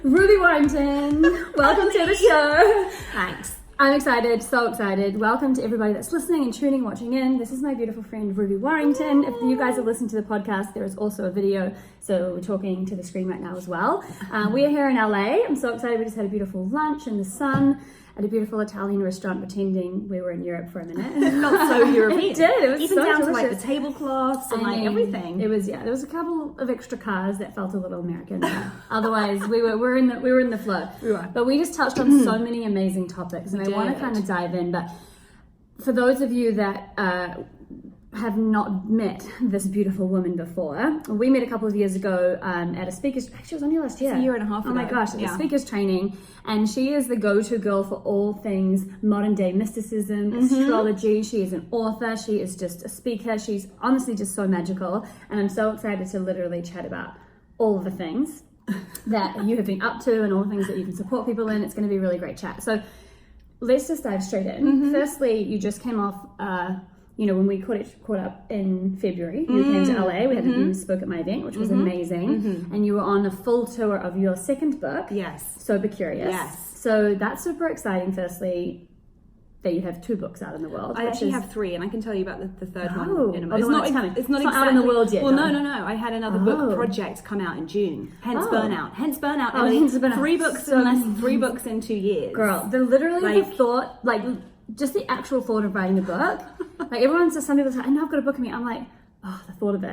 Ruby Warrington, welcome to the show. Thanks. I'm excited, so excited. Welcome to everybody that's listening and tuning, watching in. This is my beautiful friend Ruby Warrington. If you guys have listened to the podcast, there is also a video, so we're talking to the screen right now as well. We are here in LA. I'm so excited. We just had a beautiful lunch in the sun at a beautiful Italian restaurant, pretending we were in Europe for a minute. It felt so European. It did. It was even so down delicious. to like the tablecloths and like everything. It was, there was a couple of extra cars that felt a little American. Otherwise, we were in the flow. We were. But we just touched on so many amazing topics, and I want to kind of dive in. But for those of you that have not met this beautiful woman before, we met a couple of years ago at a speaker's. Actually, it was only last year. It's a year and a half ago. Oh my gosh, at a speaker's training, and she is the go-to girl for all things modern day mysticism, astrology. She is an author. She is just a speaker. She's honestly just so magical, and I'm so excited to literally chat about all of the things that you have been up to and all the things that you can support people in. It's going to be a really great chat. So let's just dive straight in. Firstly, you just came off. When we caught up in February, you came to LA. You spoke at my event, which was amazing, and you were on a full tour of your second book. Yes. Sober Curious. Yes. So that's super exciting. Firstly, that you have 2 books out in the world. I actually have 3, and I can tell you about the third one in a Oh, moment. It's not exactly out in the world yet. Well, no. I had another book project come out in June. Hence burnout. Hence burnout. Oh, Emily. hence burnout. 3 books So in less 3 books in 2 years. Girl, the thought, just the actual thought of writing a book. Like everyone says, some people say, I know I've got a book in me. I'm like, oh, the thought of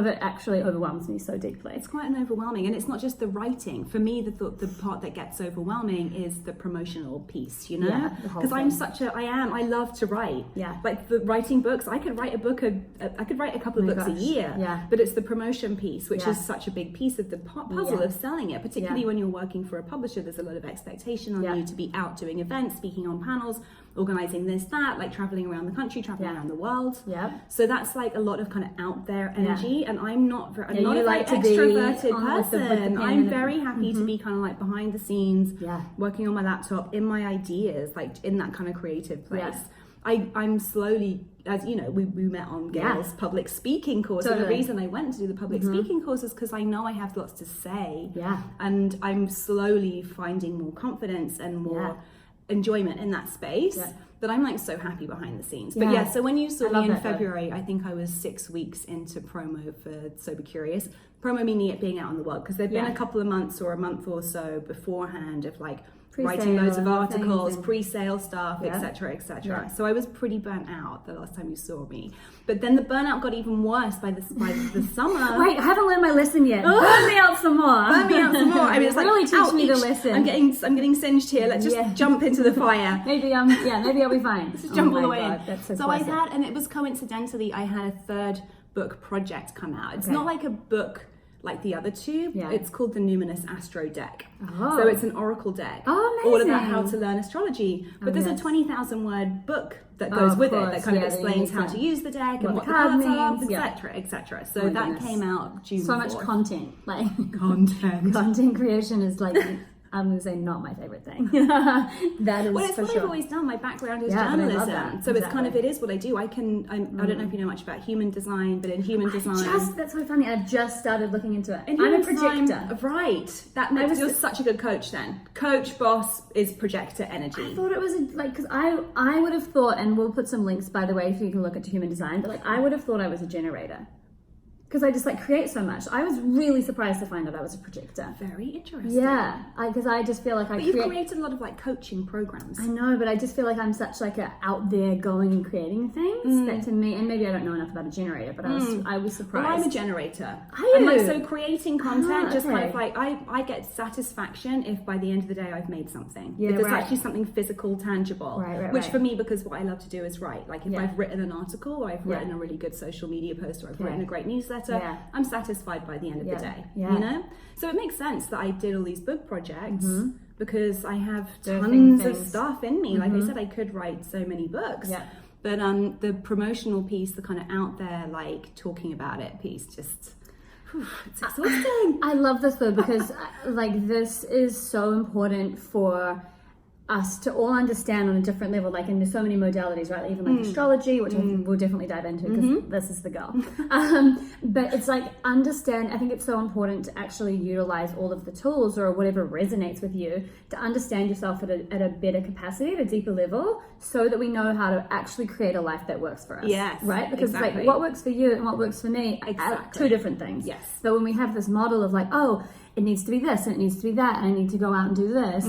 it actually overwhelms me so deeply. It's quite an overwhelming, and it's not just the writing. For me, the part that gets overwhelming is the promotional piece, you know? Yeah, because I love to write. Yeah. Like the writing books, I could write a couple of books a year. Yeah. But it's the promotion piece, which is such a big piece of the puzzle of selling it, particularly when you're working for a publisher. There's a lot of expectation on you to be out doing events, speaking on panels, organizing this, that, like traveling around the country, traveling around the world. Yeah. So that's like a lot of kind of out there energy, and I'm not a very extroverted person. I'm very happy to be kind of like behind the scenes, working on my laptop, in my ideas, like in that kind of creative place. I'm slowly, as you know, we met on Gail's public speaking course. Totally. And the reason I went to do the public speaking course is because I know I have lots to say. Yeah. And I'm slowly finding more confidence and more enjoyment in that space. Yeah. But I'm like so happy behind the scenes. But so when you saw me in February, I think I was 6 weeks into promo for Sober Curious. Promo meaning it being out in the world, because there'd been a couple of months or a month or so beforehand of like writing loads of articles, pre-sale stuff, etc. Yeah. So I was pretty burnt out the last time you saw me. But then the burnout got even worse by the summer. Wait, I haven't learned my lesson yet. Burn me out some more. Burn me out some more. I mean, it's like, really teach me the lesson. I'm getting singed here. Let's just jump into the fire. Maybe I'll be fine. Just jump all the way in. That's so I had, and it was coincidentally, I had a 3rd book project come out. It's not like a book like the other 2. It's called the Numinous Astro Deck. So it's an oracle deck. Oh, amazing. All about how to learn astrology. But there's a 20,000 word book that goes with it, that kind of explains how to use the deck and what the cards are, etc. So that came out June 4th. So much content. Content creation is like, I'm going to say, not my favorite thing. That is it's for what sure. I've always done. My background is but I love journalism. that. So it's kind of, it is what I do. I don't know if you know much about human design, but in human design... That's so funny. I've just started looking into it. I'm a projector. Right. That makes you're such a good coach then. Coach, boss is projector energy. I thought it was because I would have thought, and we'll put some links, by the way, if you can look into human design, but I would have thought I was a generator. Because I just create so much. I was really surprised to find out I was a projector. Very interesting. Yeah, because I just feel like you've created a lot of coaching programs. I know, but I just feel like I'm such a out there going and creating things that to me, and maybe I don't know enough about a generator, but I was surprised. Well, I'm a generator. Are you? So creating content, I get satisfaction if by the end of the day I've made something. If there's actually something physical, tangible. Which for me, because what I love to do is write. If I've written an article, or I've written a really good social media post, or I've written a great newsletter, I'm satisfied by the end of the day, you know? So it makes sense that I did all these book projects because I have tons of stuff in me. Like I said, I could write so many books. But the promotional piece, the kind of out there, talking about it piece, just... it's exhausting. I love this though, because this is so important for us to all understand on a different level, like, and there's so many modalities, right? Even like astrology, which we'll definitely dive into because this is the girl. But it's like, understand, I think it's so important to actually utilize all of the tools or whatever resonates with you to understand yourself at a better capacity, at a deeper level, so that we know how to actually create a life that works for us. Yes, right? Because exactly. it's like, what works for you and what works for me are two different things. Yes. So when we have this model of like, oh, it needs to be this and it needs to be that and I need to go out and do this,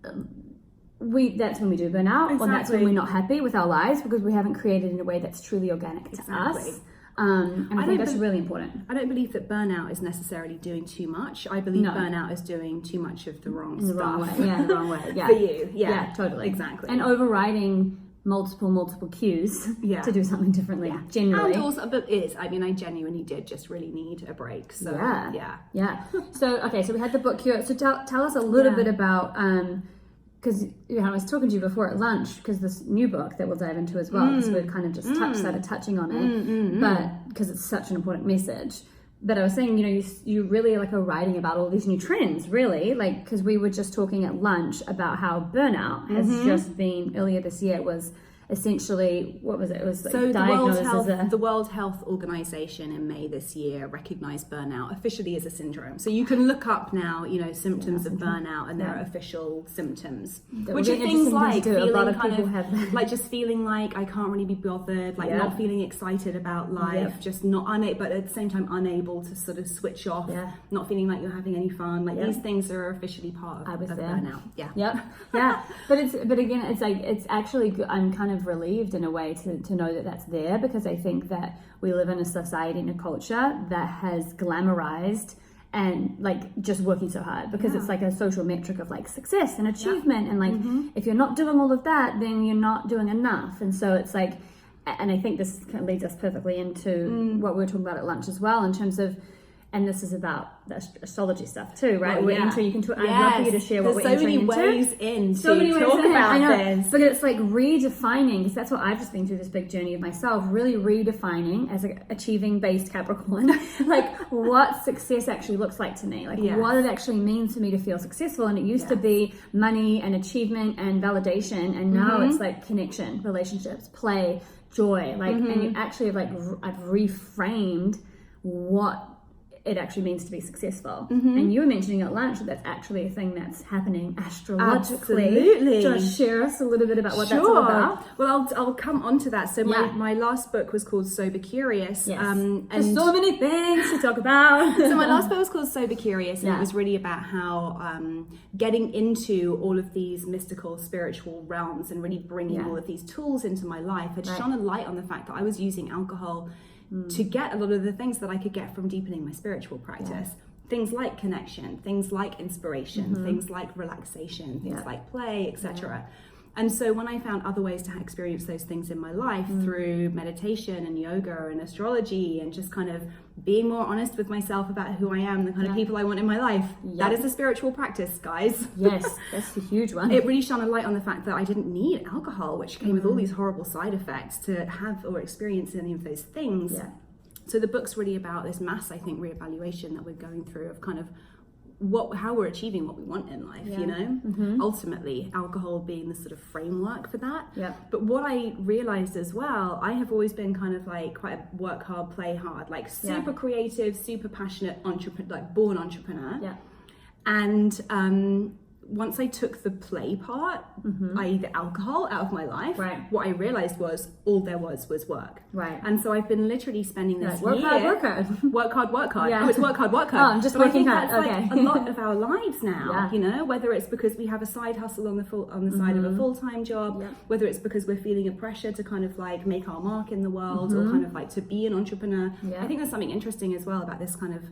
that's when we do burnout, or that's when we're not happy with our lives because we haven't created in a way that's truly organic to us. And I think that's really important. I don't believe that burnout is necessarily doing too much. I believe burnout is doing too much of the wrong stuff. Wrong way. Yeah, the wrong way. Yeah. For you. Yeah, totally. Exactly. And overriding multiple cues to do something differently. Yeah. Generally. And also, but I genuinely did just really need a break. So yeah. So we had the book here. So tell us a little bit about because I was talking to you before at lunch, because this new book that we'll dive into as well, because we've kind of just started touching on it, but because it's such an important message. But I was saying, you really like are writing about all these new trends, really, like, because we were just talking at lunch about how burnout has just been, earlier this year, was essentially, what was it? It was like diagnosed as the World Health Organization in May this year recognized burnout officially as a syndrome. So you can look up now, symptoms of burnout, and there are official symptoms, which are things like feeling like just feeling like I can't really be bothered, like not feeling excited about life, just not unable, but at the same time unable to sort of switch off, not feeling like you're having any fun. Like these things are officially part of burnout. But again, it's like, it's actually good. I'm kind of relieved in a way to know that that's there, because I think that we live in a society and a culture that has glamorized and like just working so hard, because it's like a social metric of like success and achievement, and like if you're not doing all of that, then you're not doing enough. And so it's like, and I think this kind of leads us perfectly into what we were talking about at lunch as well, in terms of, and this is about the astrology stuff too, right? I'd love for you to share what we're entering into. There's so many ways talk about this. But it's like redefining, because that's what I've just been through this big journey of myself, really redefining as an achieving-based Capricorn, like what success actually looks like to me, like what it actually means for me to feel successful. And it used to be money and achievement and validation, and now it's like connection, relationships, play, joy, like, and you actually I've reframed what it actually means to be successful. And you were mentioning at lunch that that's actually a thing that's happening astrologically. Absolutely. Do you want to share us a little bit about what that's all about? Well, I'll come on to that. So my last book was called Sober Curious. Yes. And there's so many things to talk about. So my last book was called Sober Curious, and it was really about how getting into all of these mystical, spiritual realms and really bringing all of these tools into my life had shone a light on the fact that I was using alcohol to get a lot of the things that I could get from deepening my spiritual practice. Things like connection, things like inspiration, things like relaxation, things like play, etc. And so when I found other ways to experience those things in my life through meditation and yoga and astrology, and just kind of being more honest with myself about who I am, the kind of people I want in my life, that is a spiritual practice, guys. Yes, that's a huge one. It really shone a light on the fact that I didn't need alcohol, which came with all these horrible side effects, to have or experience any of those things. So the book's really about this mass, I think, reevaluation that we're going through of kind of how we're achieving what we want in life, ultimately alcohol being the sort of framework for that. But what I realized as well, I have always been kind of like quite a work hard, play hard, like super creative, super passionate entrepreneur, like born entrepreneur. And once I took the play part, i.e. the alcohol, out of my life, what I realized was all there was work. And so I've been literally spending this year... Work hard. Work hard. Oh, it's work hard. Oh, I'm just working hard. That's like a lot of our lives now, whether it's because we have a side hustle on the side of a full-time job, whether it's because we're feeling a pressure to kind of like make our mark in the world, or kind of like to be an entrepreneur. I think there's something interesting as well about this kind of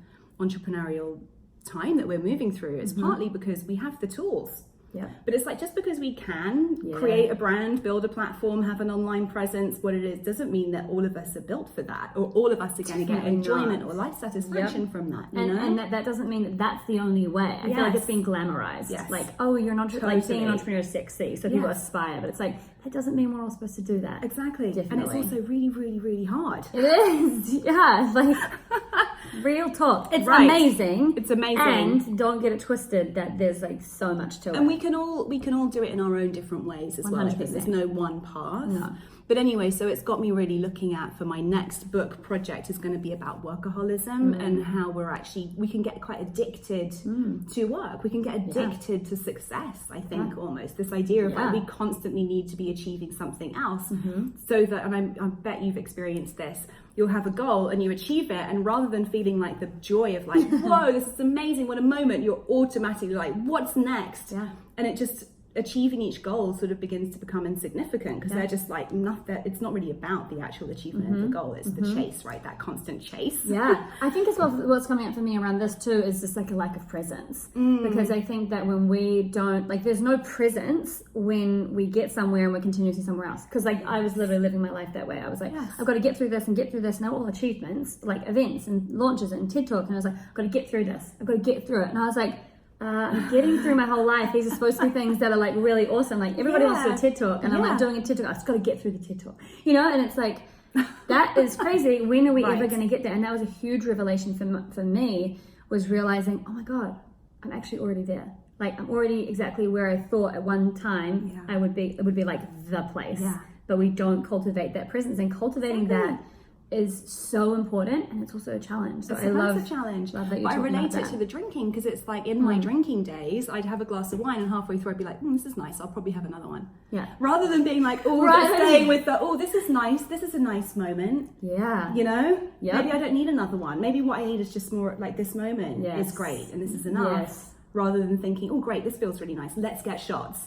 entrepreneurial time that we're moving through. It's partly because we have the tools, but it's like, just because we can create a brand, build a platform, have an online presence, what it is doesn't mean that all of us are built for that, or all of us are going to get enjoyment or life satisfaction from that, and that doesn't mean that that's the only way. I feel like it's being glamorized, like, oh, you're an entrepreneur, like being an entrepreneur is sexy, so people aspire, but it's like, that doesn't mean we're all supposed to do that. Definitely. And it's also really, really, really hard. It is, like Real talk. It's right. amazing. It's amazing. And don't get it twisted that there's like so much to it. And we can all do it in our own different ways as 100%. Well. I think there's no one path. No. But anyway, so it's got me really looking at, for my next book project is going to be about workaholism and how we can get quite addicted to work. We can get addicted to success, I think, almost. This idea of like we constantly need to be achieving something else so that, and I bet you've experienced this, you'll have a goal and you achieve it, and rather than feeling like the joy of like, whoa, this is amazing, what a moment, you're automatically like, what's next? Yeah. And it just, achieving each goal sort of begins to become insignificant because they're just like, it's not really about the actual achievement of the goal, it's the chase, right? That constant chase. Yeah. I think as well, what's coming up for me around this too is just like a lack of presence. Because I think that when we don't, like there's no presence when we get somewhere and we're continuously somewhere else. Because like I was literally living my life that way. I was like, I've got to get through this and get through this, and all achievements, like events and launches and TED Talk, and I was like, I've got to get through this, I've got to get through it. And I was like, I'm getting through my whole life. These are supposed to be things that are like really awesome. Like everybody wants to do a TED Talk, and I'm like doing a TED Talk. I've just got to get through the TED Talk, you know. And it's like, that is crazy. When are we ever going to get there? And that was a huge revelation for me, was realizing, oh my God, I'm actually already there. Like I'm already exactly where I thought at one time I would be. It would be like the place. Yeah. But we don't cultivate that presence, and cultivating that is so important, and it's also a challenge. So I love a challenge. Love that you but I relate it to the drinking, because it's like in my drinking days, I'd have a glass of wine, and halfway through I'd be like, this is nice, I'll probably have another one. Yeah. Rather than being like, staying with the, this is nice, this is a nice moment. Yeah. You know? Yeah. Maybe I don't need another one. Maybe what I need is just more like this moment is great, and this is enough. Yes. Rather than thinking, oh great, this feels really nice, let's get shots.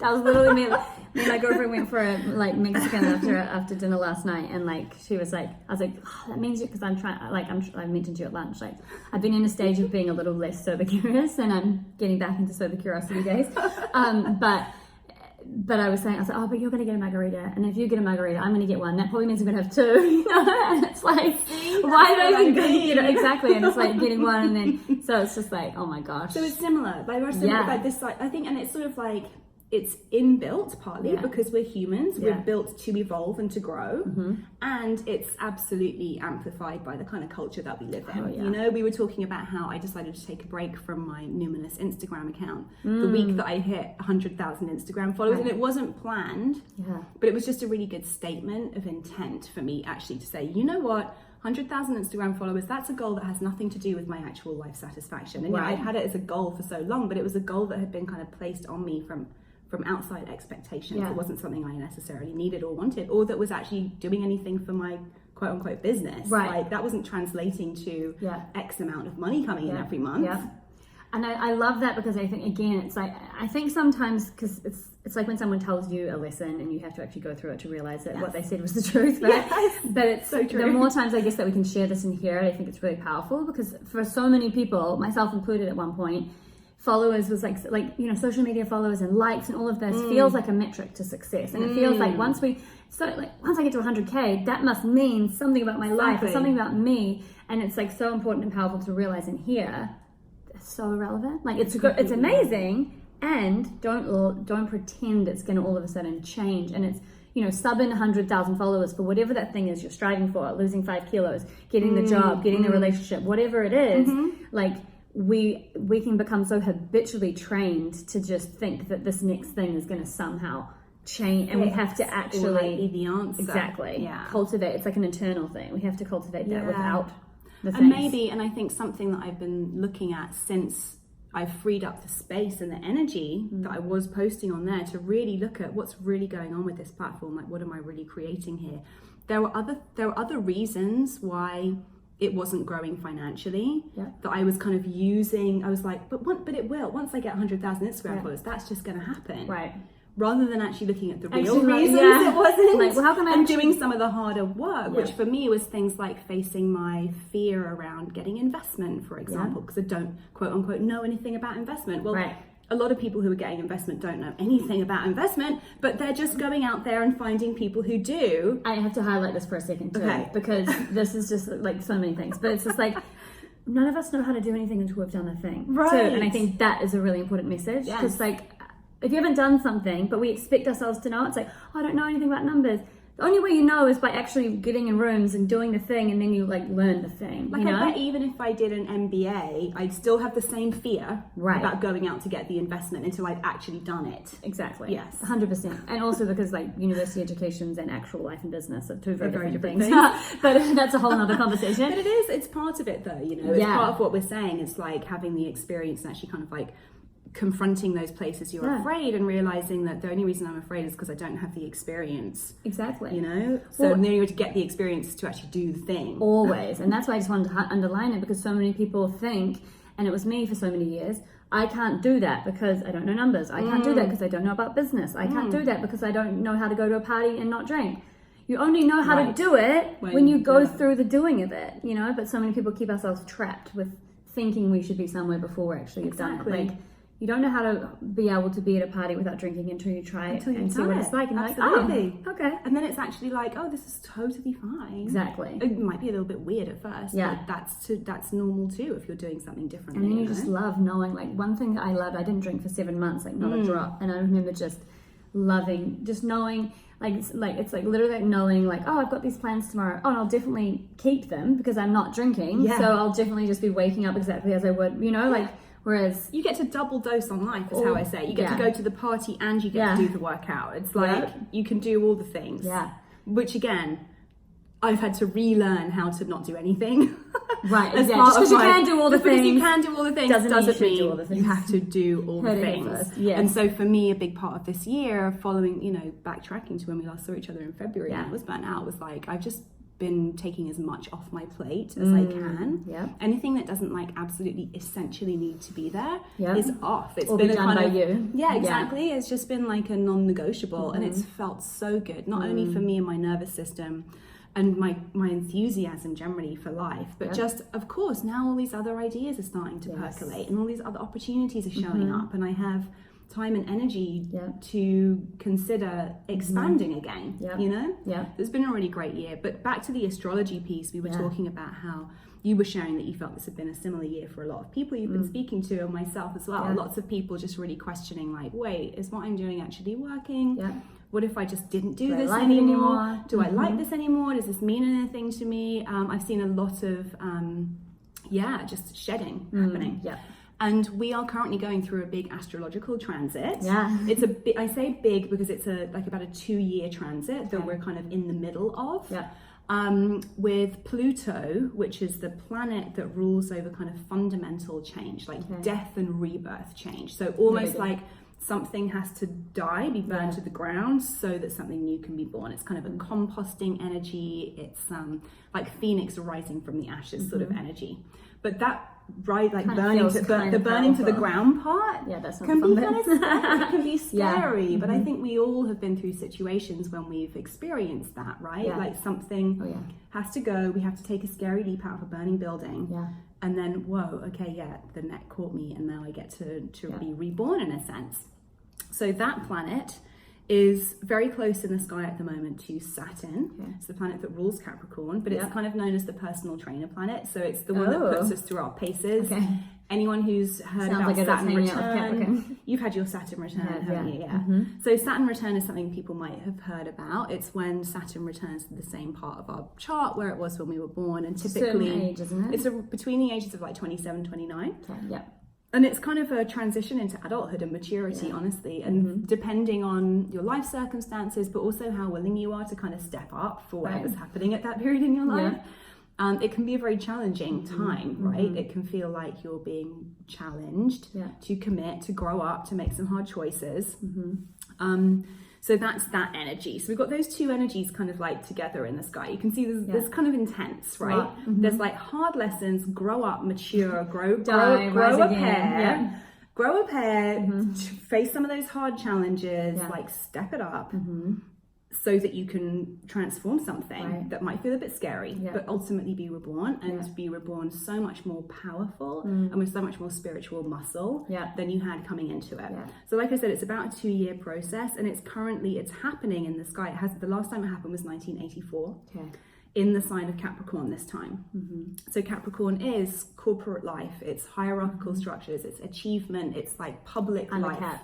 That was literally me. Me and my girlfriend went for a like Mexican after dinner last night, and like she was like, I was like, that means because I'm trying, like I mentioned to you at lunch, like I've been in a stage of being a little less sober curious, and I'm getting back into sober curiosity days. But I was saying, oh, but you're going to get a margarita, and if you get a margarita, I'm going to get one. That probably means I'm going to have two, you know? And it's like, why did I even go, you know, exactly? And it's like getting one, and then, so it's just like, oh my gosh. So it's similar. Like we're similar, like this, like, I think, and it's sort of like, it's inbuilt partly because we're humans, we're built to evolve and to grow, and it's absolutely amplified by the kind of culture that we live in. You know, we were talking about how I decided to take a break from my Numinous Instagram account the week that I hit 100,000 Instagram followers, and it wasn't planned, but it was just a really good statement of intent for me actually to say, you know what, 100,000 Instagram followers, that's a goal that has nothing to do with my actual life satisfaction. And I'd had it as a goal for so long, but it was a goal that had been kind of placed on me from outside expectations. It wasn't something I necessarily needed or wanted, or that was actually doing anything for my quote unquote business. Like that wasn't translating to X amount of money coming in every month. And I love that, because I think, again, it's like, I think sometimes, because it's like when someone tells you a lesson and you have to actually go through it to realize that what they said was the truth, right? But it's so true. The more times I guess that we can share this and hear it, I think it's really powerful, because for so many people, myself included at one point, followers was like you know, social media followers and likes and all of this feels like a metric to success, and it feels like once I get to 100k, that must mean something about my life or something about me, and it's like so important and powerful to realize and hear it's so irrelevant. Like it's amazing, and don't pretend it's going to all of a sudden change, and it's, you know, subbing 100,000 followers for whatever that thing is you're striving for, losing 5 kilos, getting the job, getting the relationship, whatever it is, like we can become so habitually trained to just think that this next thing is going to somehow change, and we have to actually be the answer. Exactly. Cultivate. It's like an internal thing. We have to cultivate that without the things. And maybe, and I think something that I've been looking at since I've freed up the space and the energy that I was posting on there to really look at what's really going on with this platform. Like, what am I really creating here? There were other reasons why it wasn't growing financially, that I was kind of using. I was like, but it will. Once I get 100,000 Instagram followers, that's just going to happen. Right. Rather than actually looking at the real reasons it wasn't. Like, well, how can I doing some of the harder work, which for me was things like facing my fear around getting investment, for example, because I don't, quote unquote, know anything about investment. Well, a lot of people who are getting investment don't know anything about investment, but they're just going out there and finding people who do. I have to highlight this for a second too, because this is just like so many things, but it's just like, none of us know how to do anything until we've done the thing. Right. Too. And I think that is a really important message, because like, if you haven't done something, but we expect ourselves to know, it's like, oh, I don't know anything about numbers. The only way you know is by actually getting in rooms and doing the thing, and then you like learn the thing. Like, I bet even if I did an MBA, I'd still have the same fear about going out to get the investment until I'd actually done it. Exactly. Yes. 100%. And also because like university educations and actual life and business are two very different things. But that's a whole other conversation. But it's part of it though, you know. It's part of what we're saying. It's like having the experience and actually kind of like confronting those places you're afraid and realizing that the only reason I'm afraid is because I don't have the experience. Exactly. You know? So the only way to get the experience is to actually do the thing. Always. And that's why I just wanted to underline it, because so many people think, and it was me for so many years, I can't do that because I don't know numbers. I can't do that because I don't know about business. I can't do that because I don't know how to go to a party and not drink. You only know how to do it when you go through the doing of it, you know? But so many people keep ourselves trapped with thinking we should be somewhere before we're actually done it. Like, you don't know how to be able to be at a party without drinking until you try it and see what it's like. And Absolutely. Like, oh, okay. And then it's actually like, oh, this is totally fine. Exactly. It might be a little bit weird at first, but that's normal too if you're doing something different. And then you just love knowing, like, one thing that I loved, I didn't drink for 7 months, like not a drop. And I remember just loving, just knowing, it's like literally like knowing, like, oh, I've got these plans tomorrow. Oh, and I'll definitely keep them because I'm not drinking. Yeah. So I'll definitely just be waking up exactly as I would, you know, like. Whereas you get to double dose on life, is how I say. You get to go to the party and you get to do the workout. It's like you can do all the things. Yeah. Which again, I've had to relearn how to not do anything. Right. Just because you can do all the things. You can do all the things doesn't mean you have to do all the things. Yeah. And so for me, a big part of this year, following, you know, backtracking to when we last saw each other in February, and it was burnout, was like, I've just been taking as much off my plate as I can. Yeah. Anything that doesn't like absolutely essentially need to be there is off. It's been done by you. Yeah, exactly. It's just been like a non-negotiable, and it's felt so good, not only for me and my nervous system and my enthusiasm generally for life, but just, of course, now all these other ideas are starting to percolate, and all these other opportunities are showing up, and I have time and energy to consider expanding again, you know? Yeah. It's been a really great year. But back to the astrology piece, we were talking about how you were sharing that you felt this had been a similar year for a lot of people you've been speaking to, and myself as well. Lots of people just really questioning, like, wait, is what I'm doing actually working? Yeah. What if I just didn't do this anymore? Do I like this anymore? Does this mean anything to me? I've seen a lot of, just shedding happening. Yeah. And we are currently going through a big astrological transit. Yeah. It's I say big because it's about a 2-year transit that we're kind of in the middle of. Yeah. With Pluto, which is the planet that rules over kind of fundamental change, like death and rebirth change. So almost like something has to die, be burned to the ground so that something new can be born. It's kind of a composting energy. It's like Phoenix rising from the ashes sort of energy. But that burning to the ground part that's can be kind of scary. It can be scary, but I think we all have been through situations when we've experienced that, right? Like something has to go. We have to take a scary leap out of a burning building, and then the net caught me, and now I get to be reborn in a sense. So that planet is very close in the sky at the moment to Saturn. Okay. It's the planet that rules Capricorn, but it's kind of known as the personal trainer planet. So it's the one that puts us through our paces. Okay. Anyone who's heard about Saturn return, you've had your Saturn return, haven't you? Yeah. So Saturn return is something people might have heard about. It's when Saturn returns to the same part of our chart where it was when we were born, and typically age, isn't it? It's between the ages of like 27, 29. Okay. Yeah. And it's kind of a transition into adulthood and maturity, honestly. And depending on your life circumstances, but also how willing you are to kind of step up for whatever's happening at that period in your life, it can be a very challenging time, right? It can feel like you're being challenged to commit, to grow up, to make some hard choices. So that's that energy. So we've got those two energies kind of like together in the sky. You can see there's kind of intense, right? There's like hard lessons, grow up, mature, grow a pair, face some of those hard challenges, like step it up. So that you can transform something that might feel a bit scary, but ultimately be reborn, and be reborn so much more powerful and with so much more spiritual muscle than you had coming into it. So like I said, it's about a 2-year process, and it's happening in the sky. The last time it happened was 1984. in the sign of Capricorn this time. So Capricorn is corporate life, it's hierarchical structures, it's achievement, it's like public life.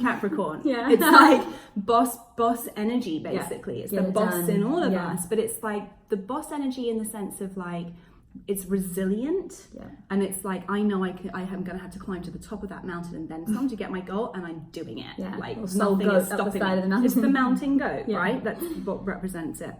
Capricorn. It's like boss energy, basically. It's the boss in all of us, but it's like the boss energy in the sense of like, it's resilient, and it's like, I know I am going to have to climb to the top of that mountain and then some to get my goal, and I'm doing it. Like nothing is stopping me. It's the mountain goat, right? That's what represents it.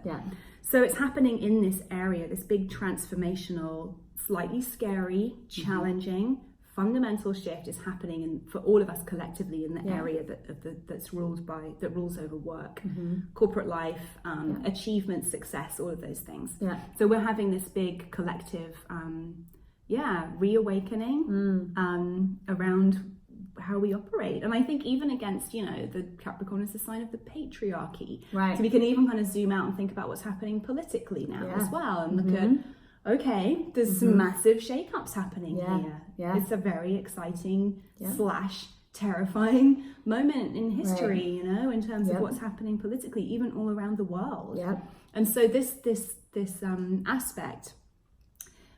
So it's happening in this area, this big transformational, slightly scary, challenging, fundamental shift is happening for all of us collectively in the area that rules over work, corporate life, achievement, success, all of those things. So we're having this big collective reawakening around how we operate. And I think even against, you know, the Capricorn is a sign of the patriarchy, so we can even kind of zoom out and think about what's happening politically now as well, and look at, okay, there's some massive shakeups happening here. It's a very exciting / terrifying moment in history, you know, in terms of what's happening politically, even all around the world. And so this aspect,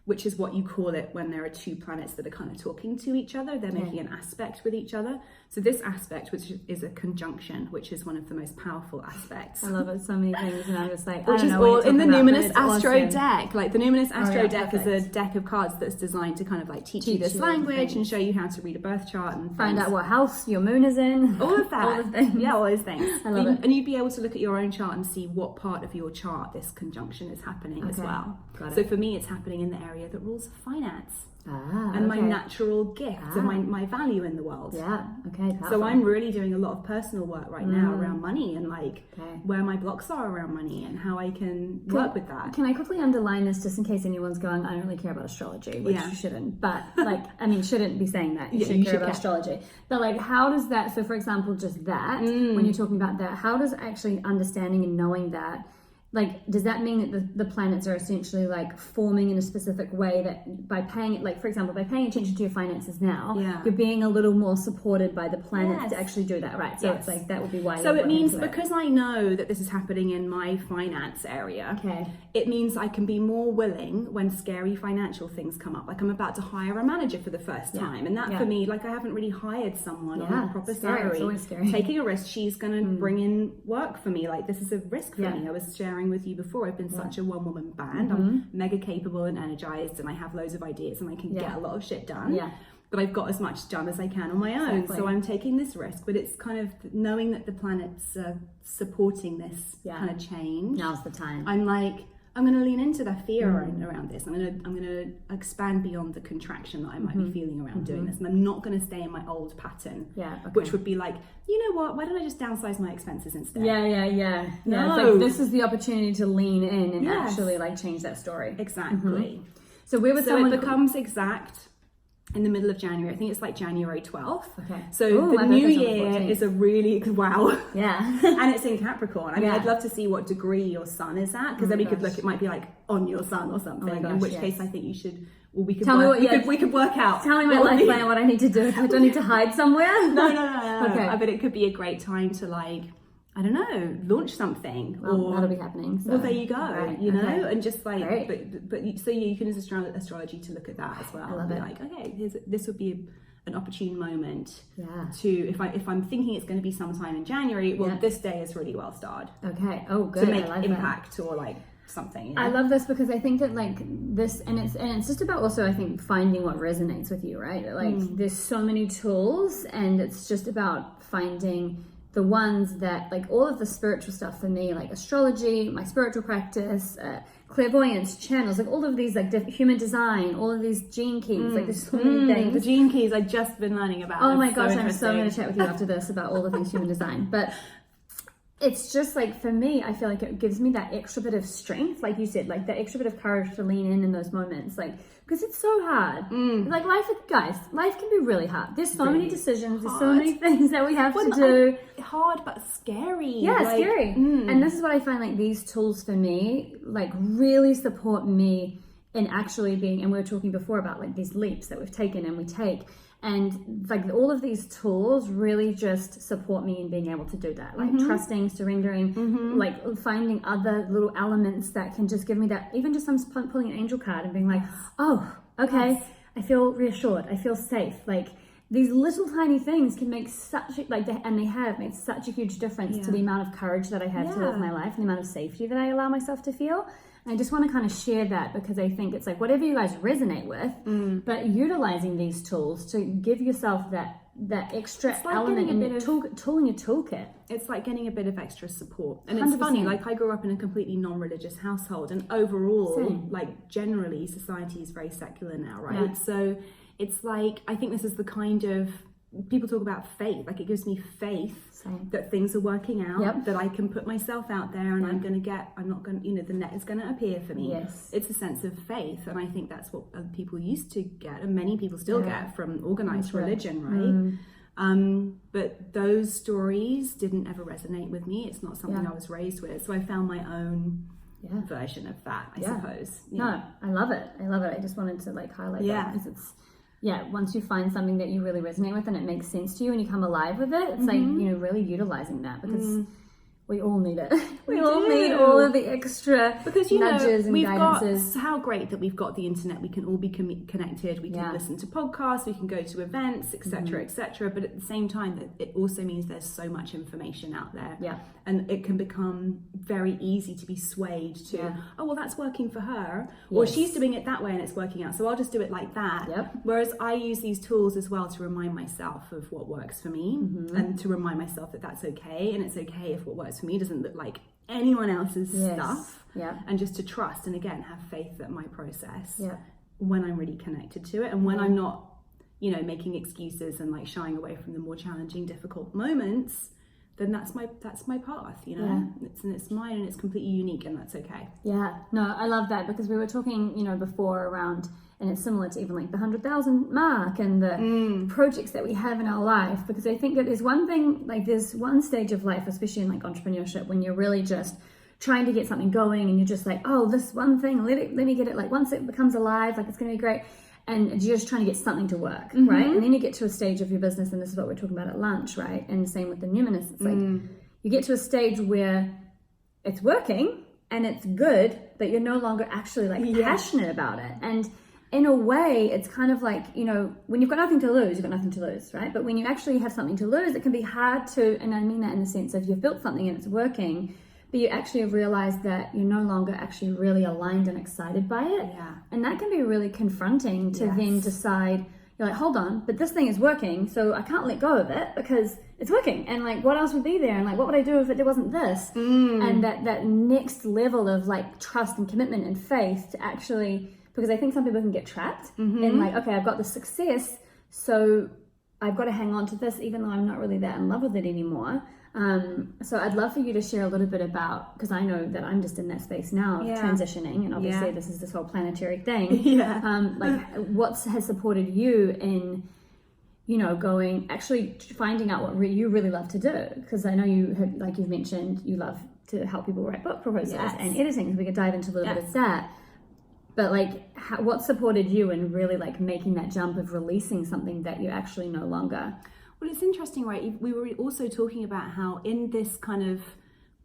which is what you call it when there are two planets that are kind of talking to each other, they're making an aspect with each other. So this aspect, which is a conjunction, which is one of the most powerful aspects. I love it, so many things, and I'm just like, which is all in the Numinous Astro deck. Like the Numinous Astro deck is a deck of cards that's designed to kind of like teach you this language and show you how to read a birth chart and find out what house your moon is in. All of that. All the things. Yeah, all those things. I love it. And you'd be able to look at your own chart and see what part of your chart this conjunction is happening as well. So for me, it's happening in the area that rules finance. And my natural gift and my value in the world. So I'm really doing a lot of personal work right now around money and like where my blocks are around money and how I can work with that. Can I quickly underline this just in case anyone's going, I don't really care about astrology, which you shouldn't, but like, I mean, shouldn't be saying that. You should care about astrology. But like, how does that, so for example, just that, when you're talking about that, how does actually understanding and knowing that, like, does that mean that the planets are essentially like forming in a specific way that by paying, like for example, by paying attention to your finances now, you're being a little more supported by the planets to actually do that, right? So it's like, that would be why. So it means because I know that this is happening in my finance area, it means I can be more willing when scary financial things come up. Like I'm about to hire a manager for the first time. And that for me, like I haven't really hired someone on a proper salary. It's always scary. Taking a risk, she's going to bring in work for me. Like this is a risk for me. I was sharing with you before, I've been such a one-woman band. I'm mega capable and energized and I have loads of ideas and I can get a lot of shit done, but I've got as much done as I can on my own. So I'm taking this risk, but it's kind of knowing that the planets are supporting this kind of change. Now's the time. I'm like, I'm going to lean into that fear around this. I'm going to expand beyond the contraction that I might be feeling around doing this, and I'm not going to stay in my old pattern, which would be like, you know what? Why don't I just downsize my expenses instead? No. It's like, this is the opportunity to lean in and actually like change that story. Exactly. So where was it becomes exact in the middle of January. I think it's like January 12th. So the my new birthday's on the year 14th. is a really, wow. And it's in Capricorn. I mean, I'd love to see what degree your sun is at, because then we could look, it might be like on your sun or something, in which case I think you should, well, we could we could work out. Tell me my life plan, what I need to do. Do I need to hide somewhere? No. Okay. But it could be a great time to like, I don't know, launch something. Well, that'll be happening. So. Well, there you go, you know, and just like, but so you can use astrology to look at that as well. I love it. Like, okay, this would be an opportune moment to, if I'm thinking it's going to be sometime in January, well, this day is really well starred. Okay. Oh, good. To make impact or like something. You know? I love this because I think that like this, and it's just about also, I think, finding what resonates with you, right? Like there's so many tools, and it's just about finding the ones that, like, all of the spiritual stuff for me, like astrology, my spiritual practice, clairvoyance, channels, like all of these, like human design, all of these gene keys, like there's so many things. The gene keys I've just been learning about. Oh my gosh, I'm so going to chat with you after this about all the things human design. But it's just like, for me, I feel like it gives me that extra bit of strength, like you said, like that extra bit of courage to lean in those moments, like, because it's so hard. Like life can be really hard. There's so many decisions, there's so many things that we have to do. Hard but scary. Yeah, like, scary. And this is what I find, like these tools for me, like really support me in actually being, and we were talking before about like these leaps that we've taken and we take, and like all of these tools really just support me in being able to do that, like trusting, surrendering, like finding other little elements that can just give me that, even just I'm pulling an angel card and being like, oh, okay, I feel reassured, I feel safe. Like these little tiny things can make such and they have made such a huge difference to the amount of courage that I have to live my life and the amount of safety that I allow myself to feel. And I just want to kind of share that, because I think it's like whatever you guys resonate with, but utilizing these tools to give yourself that extra element in your tool in your toolkit. It's like getting a bit of extra support. And 100%. It's funny, like I grew up in a completely non-religious household, and overall, like generally society is very secular now, right? Yeah. So it's like, I think this is the kind of, people talk about faith, like it gives me faith that things are working out, that I can put myself out there and I'm not going to, the net is going to appear for me. Yes. It's a sense of faith. And I think that's what people used to get, and many people still get from organized religion, right? But those stories didn't ever resonate with me. It's not something I was raised with. So I found my own version of that, I suppose. No, I love it. I just wanted to like highlight that, because it's, once you find something that you really resonate with and it makes sense to you and you come alive with it, it's like, really utilizing that, because we all need it. We all need all of the extra nudges and guidances. How great that we've got the internet. We can all be connected. We can listen to podcasts. We can go to events, etc., etc. But at the same time, it also means there's so much information out there. Yeah. And it can become very easy to be swayed to, oh, well, that's working for her. Or she's doing it that way and it's working out, so I'll just do it like that. Yep. Whereas I use these tools as well to remind myself of what works for me, and to remind myself that that's okay. And it's okay if what works for me doesn't look like anyone else's stuff. Yeah. And just to trust, and again, have faith that my process, when I'm really connected to it, and when I'm not, making excuses and like shying away from the more challenging, difficult moments, then that's my path, it's mine, and it's completely unique, and that's okay. Yeah, no, I love that, because we were talking, before around, and it's similar to even like the 100,000 mark and the projects that we have in our life, because I think that there's one thing, like there's one stage of life, especially in like entrepreneurship, when you're really just trying to get something going and you're just like, oh, this one thing, let me get it, like once it becomes alive, like it's gonna be great. And you're just trying to get something to work, right? And then you get to a stage of your business, and this is what we're talking about at lunch, right? And the same with the Numinous. It's like you get to a stage where it's working and it's good, but you're no longer actually like passionate about it. And in a way, it's kind of like, when you've got nothing to lose, you've got nothing to lose, right? But when you actually have something to lose, it can be hard to, and I mean that in the sense of you've built something and it's working, but you actually have realized that you're no longer actually really aligned and excited by it. Yeah. And that can be really confronting to then decide, you're like, hold on, but this thing is working, so I can't let go of it because it's working. And like, what else would be there? And like, what would I do if it wasn't this? And that next level of like trust and commitment and faith to actually, because I think some people can get trapped in like, okay, I've got the success, so I've got to hang on to this even though I'm not really that in love with it anymore. So I'd love for you to share a little bit about, because I know that I'm just in that space now of transitioning, and obviously this is this whole planetary thing. Like what has supported you in, going, actually finding out what you really love to do, because I know you have, like you've mentioned, you love to help people write book proposals and editing, so we could dive into a little bit of that. But like, what supported you in really like making that jump of releasing something that you actually no longer? Well, it's interesting, right? We were also talking about how in this kind of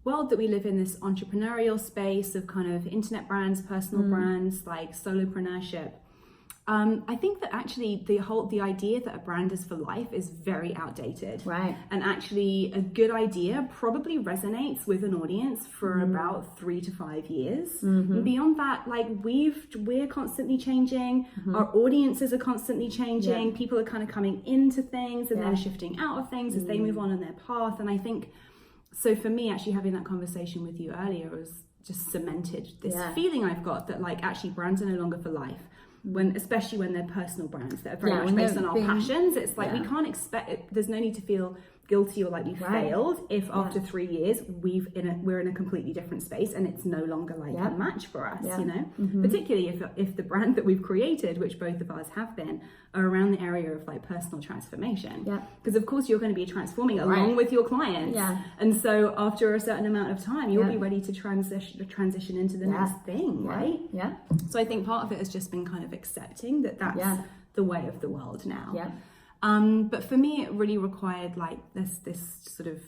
world that we live in, this entrepreneurial space of kind of internet brands, personal brands, like solopreneurship, I think that actually the idea that a brand is for life is very outdated. Right. And actually a good idea probably resonates with an audience for about 3 to 5 years. And beyond that, like we're constantly changing. Our audiences are constantly changing. People are kind of coming into things and then shifting out of things as they move on in their path. And I think, so for me, actually having that conversation with you earlier was just cemented this feeling I've got that like actually brands are no longer for life. Especially when th're personal brands that are very much based on our passions, it's like we can't expect it, there's no need to feel guilty or like we failed if after 3 years we're in a completely different space and it's no longer like a match for us, you know. Particularly if the brand that we've created, which both of us have been, are around the area of like personal transformation, because of course you're going to be transforming along with your clients, and so after a certain amount of time you'll be ready to transition into the next thing, right? So I think part of it has just been kind of accepting that that's the way of the world now. But for me, it really required like this sort of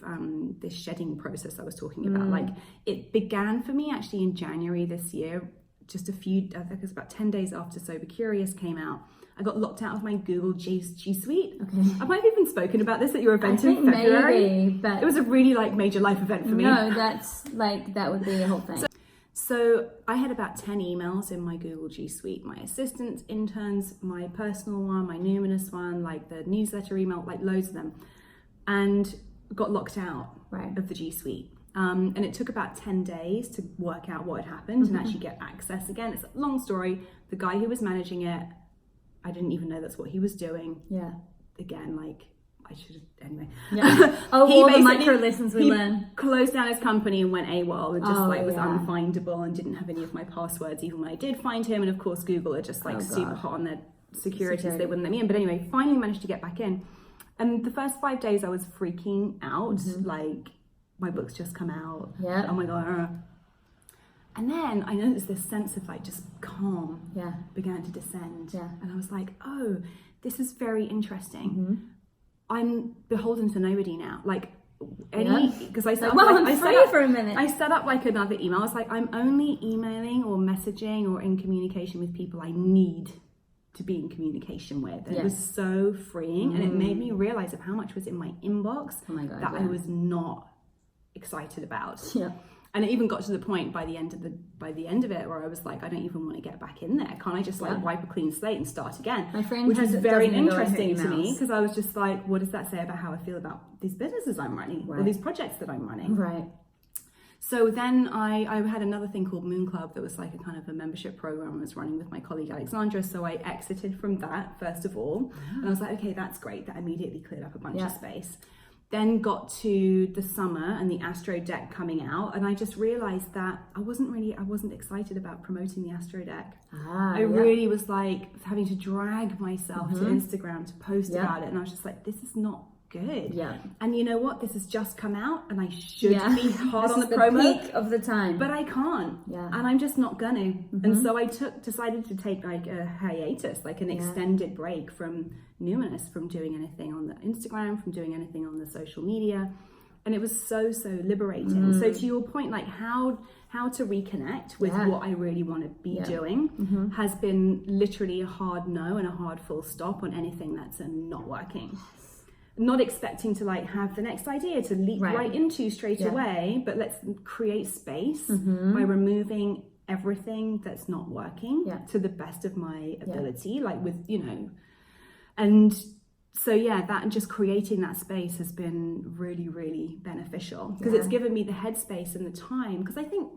this shedding process I was talking about. Like it began for me actually in January this year, just I think it was about 10 days after Sober Curious came out. I got locked out of my Google G Suite. I might have even spoken about this at your event in February. Maybe, but it was a really like major life event for me. No, that's like, that would be a whole thing. So I had about 10 emails in my Google G Suite, my assistants, interns, my personal one, my Numinous one, like the newsletter email, like loads of them, and got locked out of the G Suite. And it took about 10 days to work out what had happened and actually get access again. It's a long story. The guy who was managing it, I didn't even know that's what he was doing. Again, like, I should have, anyway. All the micro lessons we learn. Closed down his company and went AWOL and just was unfindable and didn't have any of my passwords even when I did find him. And of course Google are just like super hot on their security, so they wouldn't let me in. But anyway, finally managed to get back in. And the first 5 days I was freaking out, like my book's just come out. Oh my God. And then I noticed this sense of like just calm began to descend. And I was like, oh, this is very interesting. I'm beholden to nobody now. Like, because I set I set up like another email. I was like, I'm only emailing or messaging or in communication with people I need to be in communication with. And it was so freeing, and it made me realize of how much was in my inbox that I was not excited about. And it even got to the point by the end of it where I was like, I don't even want to get back in there. Can't I just like wipe a clean slate and start again? My friend which was very interesting to me, because I was just like, what does that say about how I feel about these businesses I'm running or these projects that I'm running? So then I had another thing called Moon Club that was like a kind of a membership program I was running with my colleague Alexandra. So I exited from that first of all, and I was like, okay, that's great. That immediately cleared up a bunch of space. Then got to the summer and the Astro deck coming out, and I just realized that I wasn't excited about promoting the Astro deck. I really was like having to drag myself to Instagram to post about it, and I was just like, this is not good. And you know what? This has just come out, and I should be hard on the promo. Peak of the time, but I can't. And I'm just not gonna. And so I decided to take like a hiatus, like an extended break from Numinous, from doing anything on the Instagram, from doing anything on the social media. And it was so liberating. So to your point, like how to reconnect with what I really want to be doing has been literally a hard no and a hard full stop on anything that's not working. Not expecting to like have the next idea to leap right into straight away, but let's create space by removing everything that's not working to the best of my ability, like with, you know. And so that and just creating that space has been really beneficial, because it's given me the headspace and the time, because I think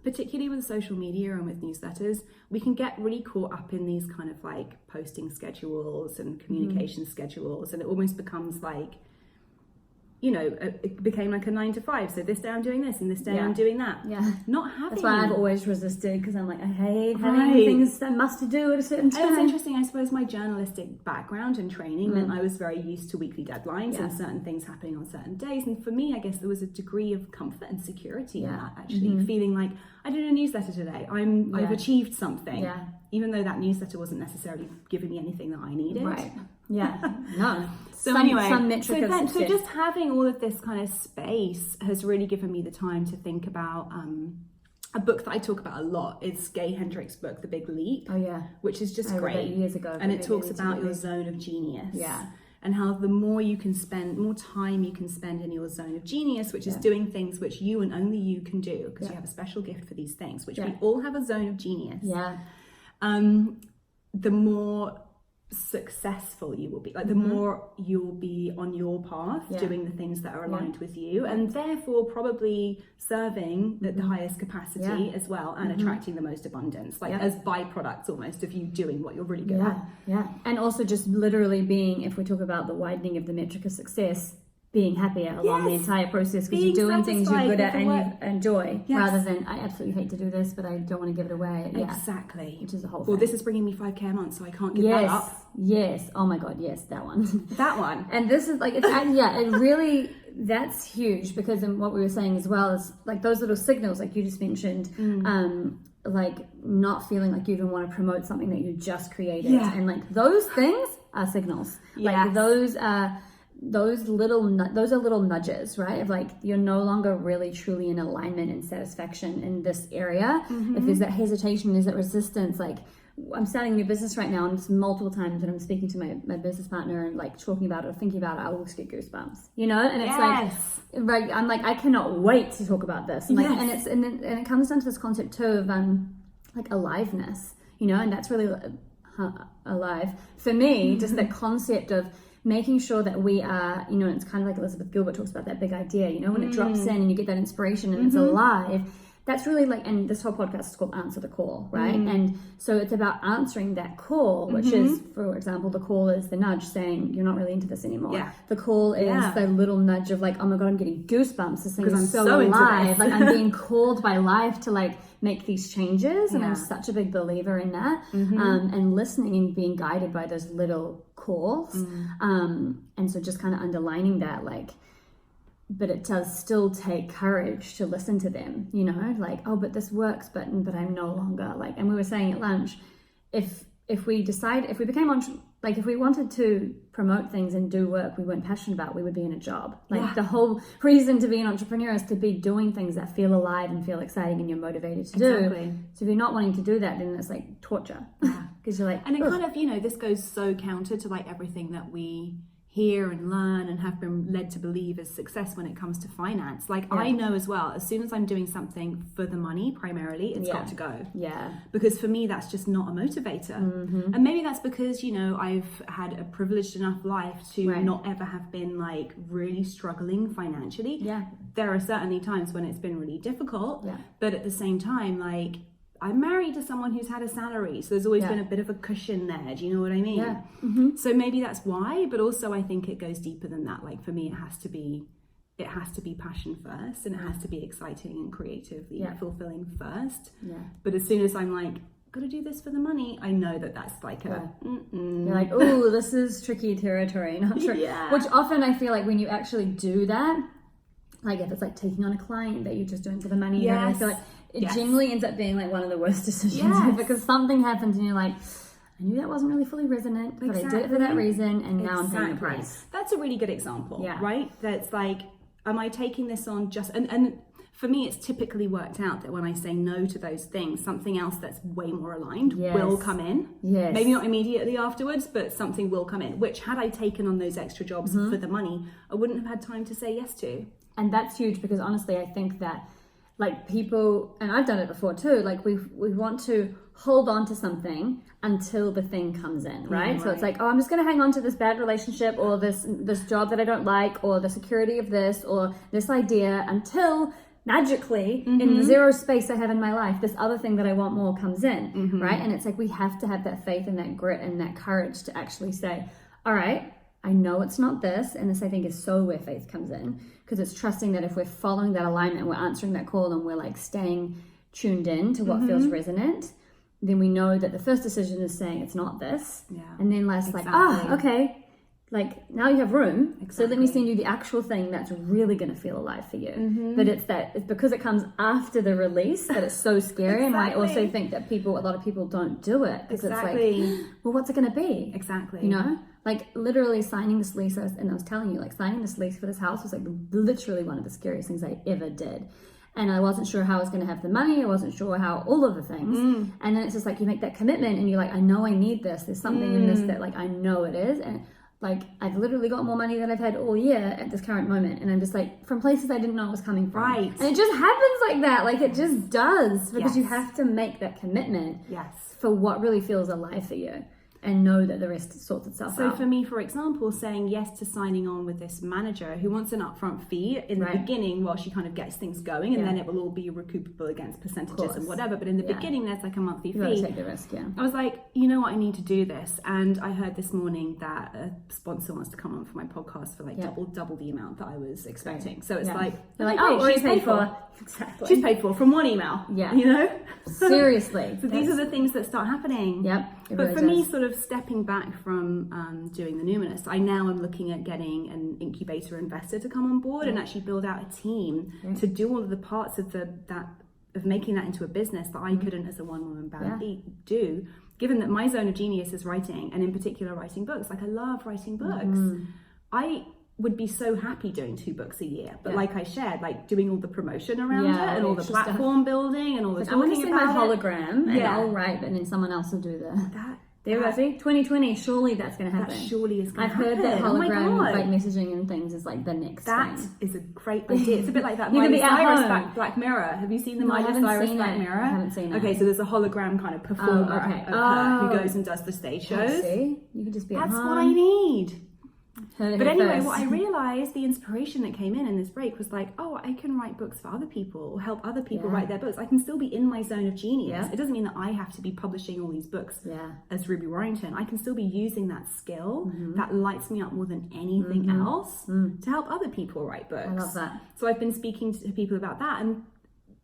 particularly with social media and with newsletters, we can get really caught up in these kind of like posting schedules and communication schedules, and it almost becomes like, you know, it became like a 9 to 5. So this day I'm doing this, and this day I'm doing that. Not having. That's why I've always resisted, because I'm like, I hate having things that must do at a certain time. And it's interesting, I suppose my journalistic background and training meant I was very used to weekly deadlines and certain things happening on certain days. And for me, I guess there was a degree of comfort and security in that, actually, feeling like I did a newsletter today. I've achieved something, even though that newsletter wasn't necessarily giving me anything that I needed. No. So anyway, so just having all of this kind of space has really given me the time to think about a book that I talk about a lot. It's Gay Hendricks' book, The Big Leap. Which is just great. Years ago, and it talks about your zone of genius. And how the more time you can spend in your zone of genius, which is doing things which you and only you can do, because you have a special gift for these things, which we all have a zone of genius. The more successful you will be, like the more you'll be on your path doing the things that are aligned with you, and therefore probably serving at the highest capacity as well, and attracting the most abundance, like as byproducts almost of you doing what you're really good at. And also just literally being, if we talk about the widening of the metric of success, being happier along the entire process because you're doing things you're good at and you enjoy, rather than I absolutely hate to do this, but I don't want to give it away. Exactly. Which is the whole thing. Well, this is bringing me 5K a month, so I can't give that up. Yes. Oh my God. Yes, that one. That one. And this is like, it really, that's huge, because in what we were saying as well is like those little signals, like you just mentioned, like not feeling like you even want to promote something that you just created, and like those things are signals. Like those are little nudges, right? Of like you're no longer really truly in alignment and satisfaction in this area. If there's that hesitation, there's that resistance. Like I'm starting a new business right now, and it's multiple times when I'm speaking to my business partner and like talking about it or thinking about it, I will just get goosebumps, you know? And it's like, right, I'm like, I cannot wait to talk about this. And like, and it comes down to this concept too of like aliveness, you know, and that's really alive for me. Just that concept of making sure that we are, you know, it's kind of like Elizabeth Gilbert talks about that big idea, you know, when it drops in and you get that inspiration and it's alive. That's really like, and this whole podcast is called Answer the Call, right? And so it's about answering that call, which is, for example, the call is the nudge saying, you're not really into this anymore. The call is the little nudge of like, oh my God, I'm getting goosebumps. This thing is so alive. Like I'm being called by life to like make these changes. And I'm such a big believer in that. And listening and being guided by those little calls. And so just kind of underlining that, like, but it does still take courage to listen to them, you know, like, oh, but this works, but I'm no longer like, and we were saying at lunch, if we became like if we wanted to promote things and do work we weren't passionate about, we would be in a job. Like the whole reason to be an entrepreneur is to be doing things that feel alive and feel exciting and you're motivated to do. So if you're not wanting to do that, then it's like torture. Because you're like, and it kind of, you know, this goes so counter to like everything that we hear and learn and have been led to believe is success when it comes to finance. Like I know as well, as soon as I'm doing something for the money primarily, it's got to go. Because for me that's just not a motivator. And maybe that's because, you know, I've had a privileged enough life to not ever have been like really struggling financially. There are certainly times when it's been really difficult, but at the same time, like I'm married to someone who's had a salary, so there's always been a bit of a cushion there. Do you know what I mean? So maybe that's why, but also I think it goes deeper than that. Like for me, it has to be passion first, and it has to be exciting and creatively fulfilling first. But as soon as I'm like, gotta do this for the money, I know that that's like you're like, oh, this is tricky territory, not true. Which often I feel like when you actually do that, like if it's like taking on a client that you're just doing for the money, I feel like it generally ends up being like one of the worst decisions because something happens and you're like, I knew that wasn't really fully resonant, but I did it for that reason, and now I'm paying the price. That's a really good example, right? That's like, am I taking this on just, and for me, it's typically worked out that when I say no to those things, something else that's way more aligned will come in. Maybe not immediately afterwards, but something will come in, which had I taken on those extra jobs for the money, I wouldn't have had time to say yes to. And that's huge, because honestly, I think that like people, and I've done it before too, like we want to hold on to something until the thing comes in, right? So it's like, oh, I'm just going to hang on to this bad relationship or this job that I don't like, or the security of this, or this idea, until magically in the zero space I have in my life, this other thing that I want more comes in, right? And it's like, we have to have that faith and that grit and that courage to actually say, all right, I know it's not this. And this, I think, is so where faith comes in, because it's trusting that if we're following that alignment, we're answering that call, and we're like staying tuned in to what feels resonant, then we know that the first decision is saying it's not this. And then less like, okay, like now you have room. So let me send you the actual thing that's really going to feel alive for you. But it's because it comes after the release that it's so scary. And I also think that a lot of people don't do it, because it's like, well, what's it going to be? You know? Like literally signing this lease, and I was telling you, like signing this lease for this house was like literally one of the scariest things I ever did. And I wasn't sure how I was going to have the money. I wasn't sure how all of the things. And then it's just like, you make that commitment and you're like, I know I need this. There's something in this that like, I know it is. And like, I've literally got more money than I've had all year at this current moment. And I'm just like, from places I didn't know it was coming from. And it just happens like that. Like it just does, because you have to make that commitment for what really feels alive for you. and know that the rest sorts itself out. So for me, for example, saying yes to signing on with this manager who wants an upfront fee in the beginning while she kind of gets things going, and then it will all be recoupable against percentages and whatever. But in the beginning, there's like a monthly fee. You gotta take the risk, I was like, you know what, I need to do this. And I heard this morning that a sponsor wants to come on for my podcast for like double the amount that I was expecting. So it's like, you're like, oh, she's paid for. Exactly. She's paid for from one email. Yeah. You know? Seriously. So these are the things that start happening. Yep. But for me, sort of stepping back from doing the Numinous, I now am looking at getting an incubator investor to come on board and actually build out a team to do all of the parts of of making that into a business that I couldn't as a one-woman band do, given that my zone of genius is writing, and in particular writing books. Like, I love writing books. I would be so happy doing 2 books a year, but like I shared, like doing all the promotion around it and all the platform building and all the talking about my hologram and I'll write, and then someone else will do that. There we see 2020. Surely that's going to happen. That surely is going to happen. I've heard that hologram like messaging and things is like the next thing. That is a great idea. It's a bit like that Miley Cyrus Black Mirror. Have you seen the Miley Cyrus Black Mirror? I haven't seen it. Okay, so there's a hologram kind of performer of her who goes and does the stage shows. See? You can just be That's at home. what I need. But anyway, first. what I realized, the inspiration that came in this break was like, oh, I can write books for other people or help other people write their books. I can still be in my zone of genius. It doesn't mean that I have to be publishing all these books as Ruby Warrington. I can still be using that skill that lights me up more than anything else to help other people write books. I love that. So I've been speaking to people about that, and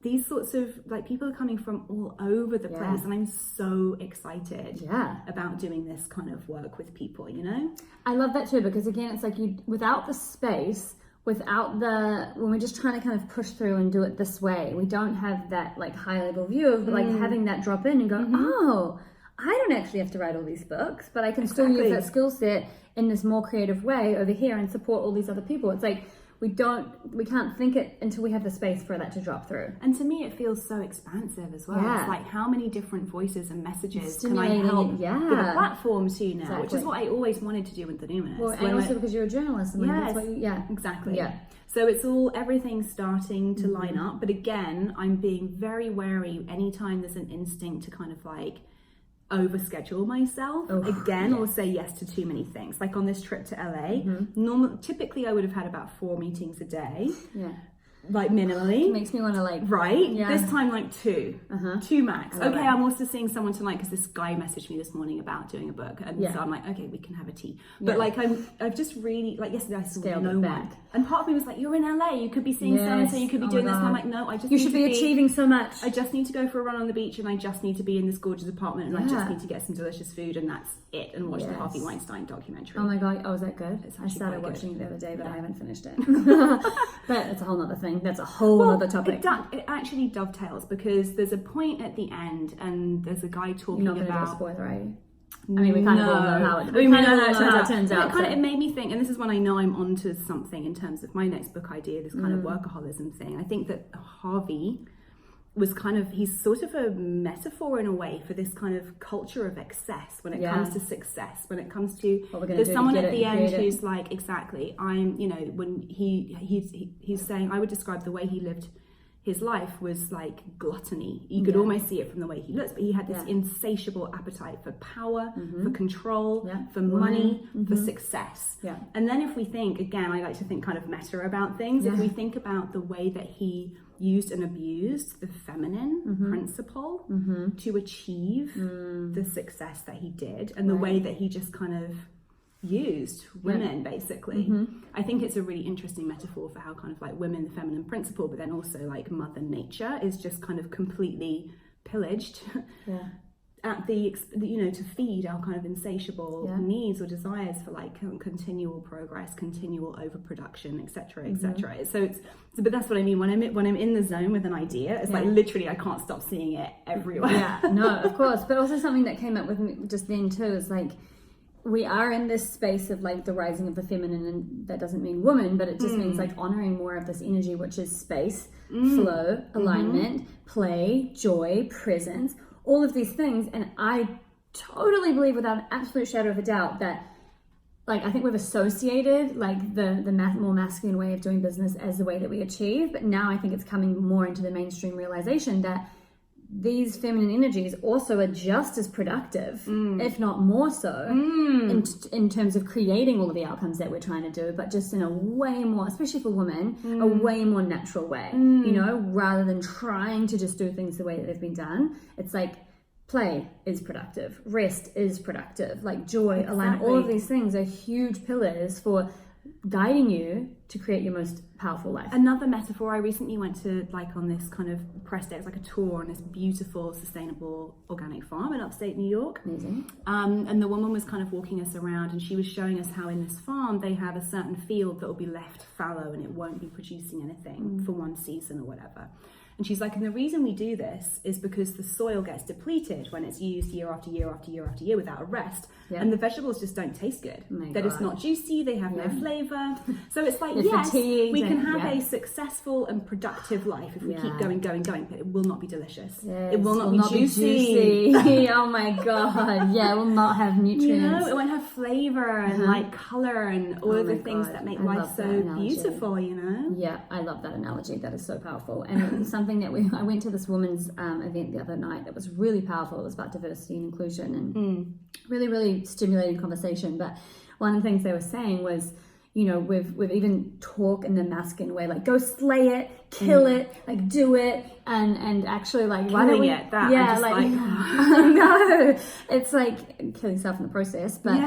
these sorts of, like, people are coming from all over the place, and I'm so excited about doing this kind of work with people, you know? I love that too, because again, it's like without the space, without when we're just trying to kind of push through and do it this way, we don't have that like high level view of like having that drop in and go, oh, I don't actually have to write all these books, but I can still use that skill set in this more creative way over here and support all these other people. It's like, we can't think it until we have the space for that to drop through. And to me, it feels so expansive as well. It's like, how many different voices and messages can I help with a platform to now, which is what I always wanted to do with the Numinous. Well, and also because you're a journalist. And that's what exactly. Yeah. So everything's starting to line up. But again, I'm being very wary anytime there's an instinct to kind of like overschedule myself or say yes to too many things. Like on this trip to LA, typically I would have had about 4 meetings a day. Like minimally. It makes me want to like... Right? Yeah. This time like 2. 2 max. Okay, I'm also seeing someone tonight because this guy messaged me this morning about doing a book. And so I'm like, okay, we can have a tea. But like I've just really... Like yesterday I saw no one. And part of me was like, you're in LA. You could be seeing so-and-so. You could be doing this. And I'm like, no, I just You should be achieving so much. I just need to go for a run on the beach, and I just need to be in this gorgeous apartment, and I just need to get some delicious food, and that's it. And watch the Harvey Weinstein documentary. Oh my God. Oh, is that good? I started watching it the other day, but I haven't finished it. But it's a whole other thing. That's a whole other topic. It actually dovetails, because there's a point at the end, and there's a guy talking about... You're not going to do a spoiler, are you? I mean, we kind of all know how it turns out. It made me think, and this is when I know I'm onto something in terms of my next book idea, this kind of workaholism thing. I think that Harvey was he's sort of a metaphor in a way for this kind of culture of excess when it comes to success, when it comes to, there's someone at the end who's like, exactly, I'm, you know, when he's saying, I would describe the way he lived his life was like gluttony. You could almost see it from the way he looks, but he had this insatiable appetite for power, for control, for money, for success. And then if we think, again, I like to think kind of meta about things, if we think about the way that he used and abused the feminine principle to achieve the success that he did, and the way that he just kind of used women basically. I think it's a really interesting metaphor for how kind of like women, the feminine principle, but then also like Mother Nature is just kind of completely pillaged at the, you know, to feed our kind of insatiable needs or desires for like continual progress, continual overproduction, etc., etc. So but that's what I mean when I'm in the zone with an idea. It's like literally I can't stop seeing it everywhere. No, of course. But also something that came up with me just then too is like, we are in this space of like the rising of the feminine, and that doesn't mean woman, but it just means like honoring more of this energy, which is space, flow, alignment, play, joy, presence, all of these things. And I totally believe without an absolute shadow of a doubt that, like, I think we've associated like the more masculine way of doing business as the way that we achieve, but now I think it's coming more into the mainstream realization that these feminine energies also are just as productive, if not more so, in terms of creating all of the outcomes that we're trying to do, but just in a way more, especially for women, a way more natural way, you know, rather than trying to just do things the way that they've been done. It's like play is productive, rest is productive, like joy, alignment, all of these things are huge pillars for guiding you to create your most powerful life. Another metaphor, I recently went to like on this kind of press day, it's like a tour on this beautiful sustainable organic farm in upstate New York. Amazing. And the woman was kind of walking us around, and she was showing us how in this farm they have a certain field that will be left fallow and it won't be producing anything for one season or whatever. And she's like, and the reason we do this is because the soil gets depleted when it's used year after year after year after year without a rest. Yeah. And the vegetables just don't taste good. They're just not juicy, they have no flavour. So it's like, yes, we can have a successful and productive life if we keep going, but it will not be delicious. Yes. It will not be juicy. Oh my God. Yeah, it will not have nutrients. You know, it won't have flavour and like colour and all of the things that make life so beautiful, you know? Yeah, I love that analogy. That is so powerful. And something that I went to this women's event the other night that was really powerful. It was about diversity and inclusion and really, really stimulating conversation. But one of the things they were saying was, you know, we've even talk in the masculine way, like go slay it, kill it, like do it, and actually like why don't we? No, it's like killing yourself in the process, but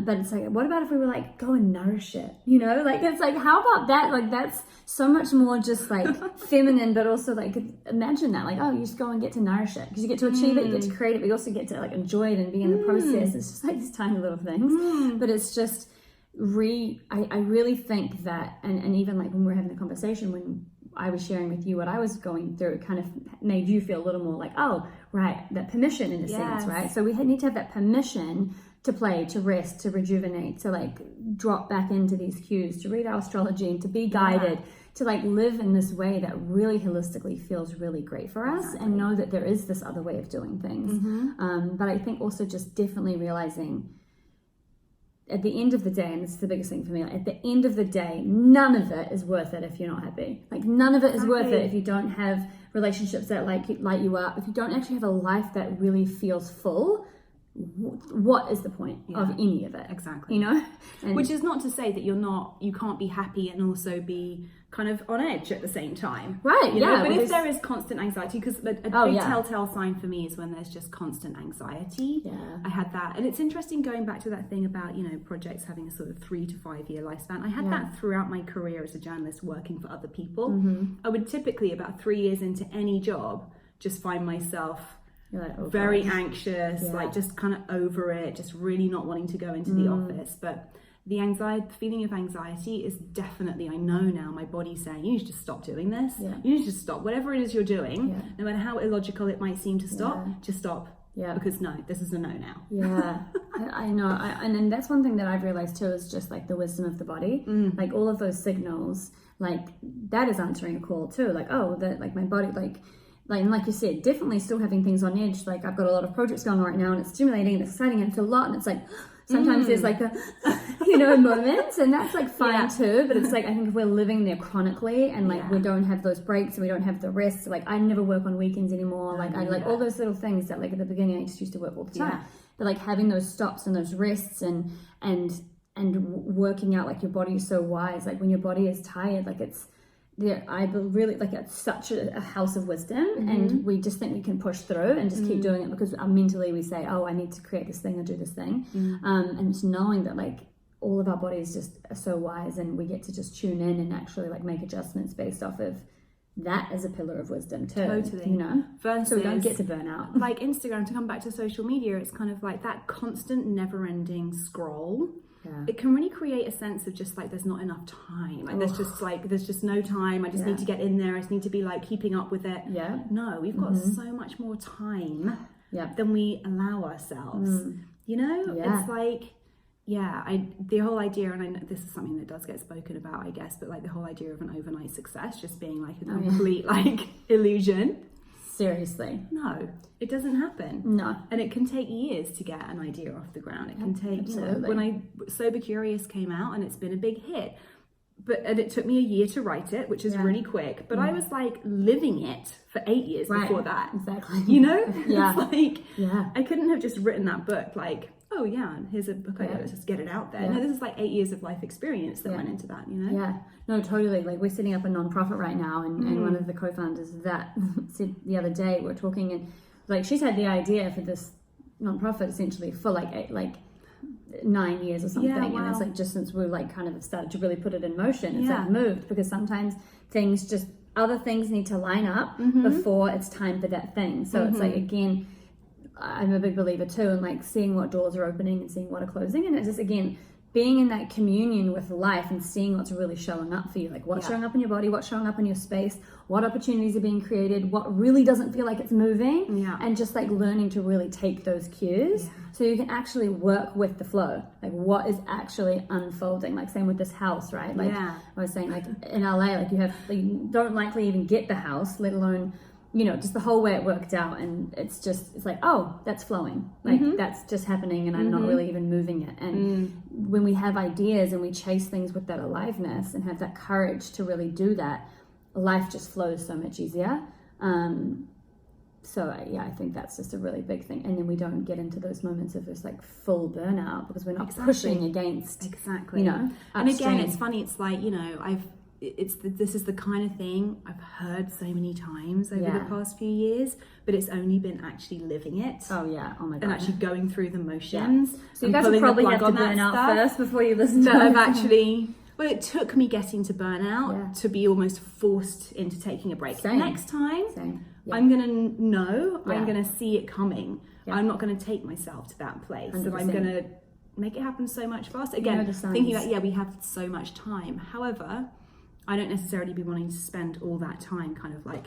but it's like, what about if we were like go and nourish it, you know, like it's like how about that? Like that's so much more just like feminine, but also like imagine that, like, oh, you just go and get to nourish it because you get to achieve it, you get to create it, but you also get to like enjoy it and be in the process. It's just like these tiny little things, but it's just. I really think that, and even like when we were having the conversation, when I was sharing with you what I was going through, it kind of made you feel a little more like, oh, right, that permission in a sense, right? So we need to have that permission to play, to rest, to rejuvenate, to like drop back into these cues, to read our astrology and to be guided, to like live in this way that really holistically feels really great for us and know that there is this other way of doing things. But I think also just definitely realizing at the end of the day, and this is the biggest thing for me, like at the end of the day, none of it is worth it if you're not happy. Like none of it is worth it if you don't have relationships that light you up, if you don't actually have a life that really feels full. What is the point of any of it? Exactly. You know? Which is not to say that you can't be happy and also be kind of on edge at the same time. Right, you know? But if there is constant anxiety, because a big telltale sign for me is when there's just constant anxiety. Yeah. I had that. And it's interesting going back to that thing about, you know, projects having a sort of 3 to 5 year lifespan. I had that throughout my career as a journalist working for other people. I would typically, about 3 years into any job, just find myself like, very anxious, like just kind of over it, just really not wanting to go into the office. But the feeling of anxiety is definitely, I know now, my body's saying, you need to just stop doing this. You need to just stop whatever it is you're doing, no matter how illogical it might seem to stop, just stop. Because no, this is a no now. I know. And then that's one thing that I've realized too, is just like the wisdom of the body. Like all of those signals, like that is answering a call too. Like, oh, that like my body, like you said, definitely still having things on edge. Like I've got a lot of projects going on right now and it's stimulating and it's exciting and it's a lot, and it's like sometimes there's like a moments, and that's like fine too, but it's like I think if we're living there chronically and like we don't have those breaks and we don't have the rest, so like I never work on weekends anymore, like I like all those little things that like at the beginning I just used to work all the time, but like having those stops and those rests and working out, like your body is so wise, like when your body is tired, like it's I really like it's such a house of wisdom, and we just think we can push through and just keep doing it because mentally we say, oh, I need to create this thing or do this thing, and it's knowing that like all of our bodies just are so wise, and we get to just tune in and actually like make adjustments based off of that as a pillar of wisdom too. Totally. You know, so we don't get to burn out. Like Instagram, to come back to social media, it's kind of like that constant never-ending scroll. It can really create a sense of just like there's not enough time, like there's just no time, I just need to get in there, I just need to be like keeping up with it. No, we've got so much more time than we allow ourselves. You know, it's like the whole idea, and I know this is something that does get spoken about, I guess, but like the whole idea of an overnight success just being like a complete like illusion. Seriously, no, it doesn't happen. No, and it can take years to get an idea off the ground. It can take, you know, when Sober Curious came out, and it's been a big hit. and it took me a year to write it, which is really quick. But I was like living it for 8 years before that. Exactly. You know? Yeah. It's like, I couldn't have just written that book like, oh yeah, here's a book, let's just get it out there. No, this is like 8 years of life experience that went into that, you know? Yeah, no, totally. Like we're setting up a non-profit right now, and one of the co-founders of that said the other day, we're talking, and like she's had the idea for this non-profit essentially for like 9 years or something, and it's like just since we like kind of started to really put it in motion, it's like moved, because sometimes other things need to line up before it's time for that thing. So it's like, again, I'm a big believer too in like seeing what doors are opening and seeing what are closing, and it's just, again, being in that communion with life and seeing what's really showing up for you, like what's showing up in your body, what's showing up in your space, what opportunities are being created, what really doesn't feel like it's moving, and just like learning to really take those cues so you can actually work with the flow, like what is actually unfolding. Like same with this house, right? Like I was saying, like in LA, like you don't likely even get the house, let alone, you know, just the whole way it worked out, and it's like, oh, that's flowing, like that's just happening, and I'm not really even moving it. And when we have ideas and we chase things with that aliveness and have that courage to really do that, life just flows so much easier. So I think that's just a really big thing. And then we don't get into those moments of just like full burnout because we're not pushing against, you know, and again, it's funny, it's like, you know, this is the kind of thing I've heard so many times over the past few years, but it's only been actually living it. Oh yeah, oh my god, and actually going through the motions. So you guys will probably have to burn out first before you listen to I've actually. Well, it took me getting to burnout to be almost forced into taking a break. Same. Next time, I'm gonna know. I'm gonna see it coming. I'm not gonna take myself to that place, 100%. And I'm gonna make it happen so much faster. Again, thinking that we have so much time. However, I don't necessarily be wanting to spend all that time kind of like